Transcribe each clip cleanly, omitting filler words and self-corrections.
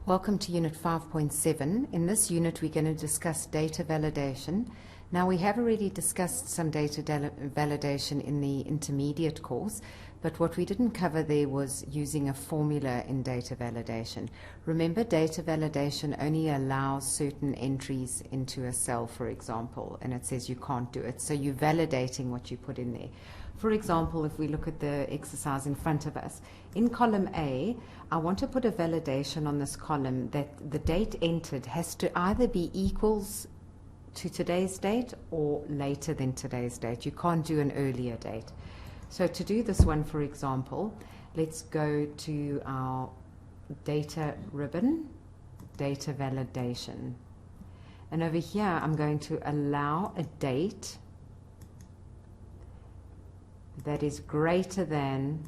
Welcome to Unit 5.7. In this unit, we're going to discuss data validation. Now, we have already discussed some data validation in the intermediate course, but what we didn't cover there was using a formula in data validation. Remember, data validation only allows certain entries into a cell, for example, and it says you can't do it. So you're validating what you put in there. For example, if we look at the exercise in front of us, in column A, I want to put a validation on this column that the date entered has to either be equals to today's date or later than today's date. You can't do an earlier date. So to do this one, for example, let's go to our data ribbon, data validation. And over here, I'm going to allow a date that is greater than,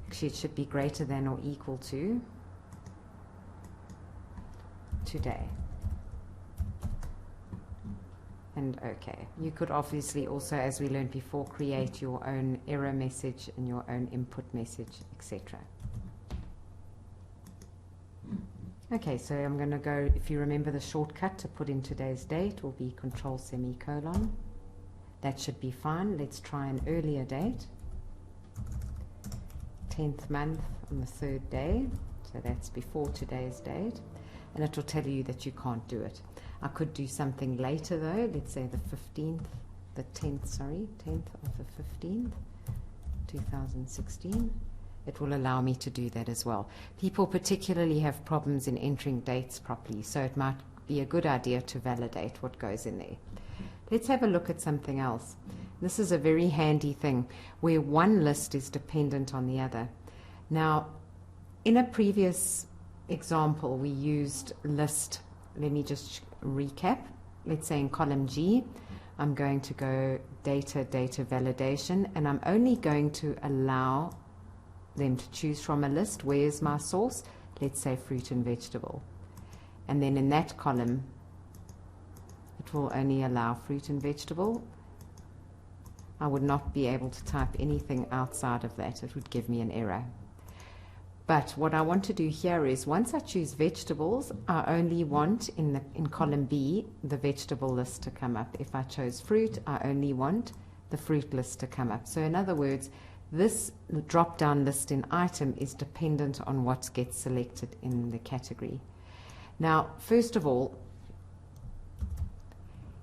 actually it should be greater than or equal to today. And okay, you could obviously also, as we learned before, create your own error message and your own input message, etc. Okay, so I'm going to go, if you remember the shortcut to put in today's date will be Control semicolon. That should be fine. Let's try an earlier date. 10th month on the 3rd day. So that's before today's date. And it will tell you that you can't do it. I could do something later though. Let's say the 10th of the 15th, 2016. It will allow me to do that as well. People particularly have problems in entering dates properly, so it might be a good idea to validate what goes in there. Let's have a look at something else. This is a very handy thing where one list is dependent on the other. Now, in a previous example, we used list. Let me just recap. Let's say in column G, I'm going to go data validation, and I'm only going to allow them to choose from a list. Where's my source? Let's say fruit and vegetable. And then in that column, it will only allow fruit and vegetable. I would not be able to type anything outside of that. It would give me an error. But what I want to do here is, once I choose vegetables, I only want in column B the vegetable list to come up. If I chose fruit, I only want the fruit list to come up. So in other words, this drop-down list in item is dependent on what gets selected in the category. Now, first of all,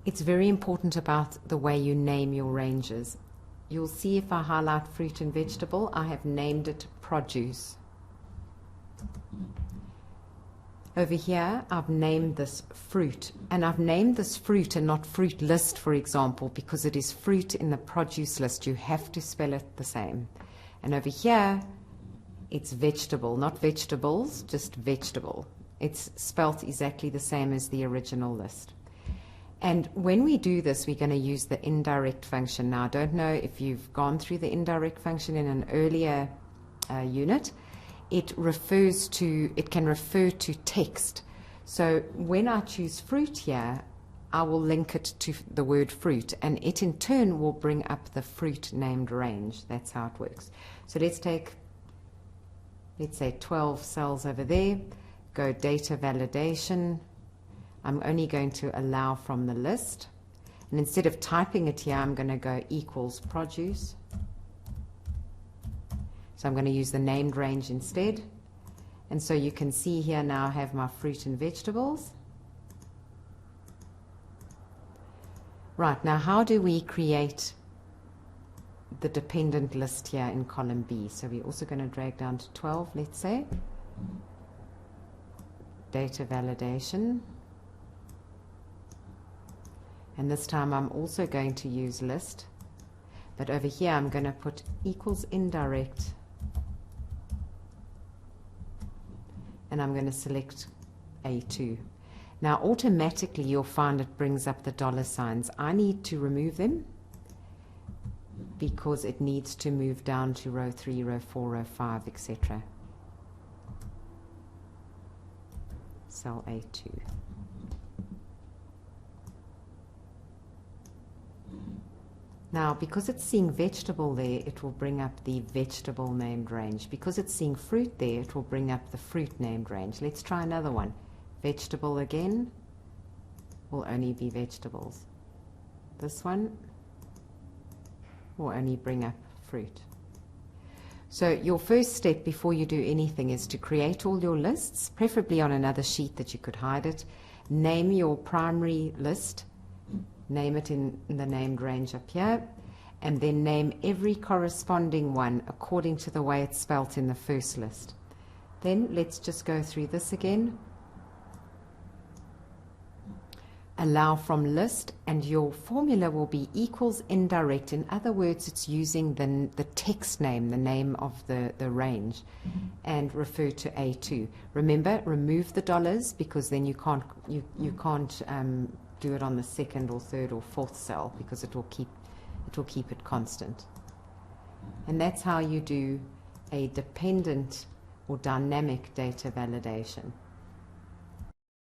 it's very important about the way you name your ranges. You'll see if I highlight fruit and vegetable, I have named it produce. Over here, I've named this fruit, and I've named this fruit and not fruit list, for example, because it is fruit in the produce list. You have to spell it the same. And over here, it's vegetable, not vegetables, just vegetable. It's spelt exactly the same as the original list. And when we do this, we're going to use the indirect function. Now, I don't know if you've gone through the indirect function in an earlier unit. It can refer to text. So when I choose fruit here, I will link it to the word fruit, and it in turn will bring up the fruit named range. That's how it works. So let's say 12 cells over there, go data validation. I'm only going to allow from the list. And instead of typing it here, I'm going to go equals produce. So I'm going to use the named range instead. And so you can see here now I have my fruit and vegetables. Right, now how do we create the dependent list here in column B? So we're also going to drag down to 12, let's say. Data validation. And this time I'm also going to use list. But over here I'm going to put equals indirect. And I'm going to select A2. Now automatically you'll find it brings up the dollar signs. I need to remove them because it needs to move down to row 3, row 4, row 5, etc. Cell A2. Now, because it's seeing vegetable there, it will bring up the vegetable named range. Because it's seeing fruit there, it will bring up the fruit named range. Let's try another one. Vegetable again will only be vegetables. This one will only bring up fruit. So your first step before you do anything is to create all your lists, preferably on another sheet that you could hide it. Name your primary list. Name it in the named range up here, and then name every corresponding one according to the way it's spelt in the first list. Then let's just go through this again. Allow from list, and your formula will be equals indirect. In other words, it's using the text name, the name of the range, and refer to A2. Remember, remove the dollars, because then you can't do it on the second or third or fourth cell, because it will keep it constant. And that's how you do a dependent or dynamic data validation.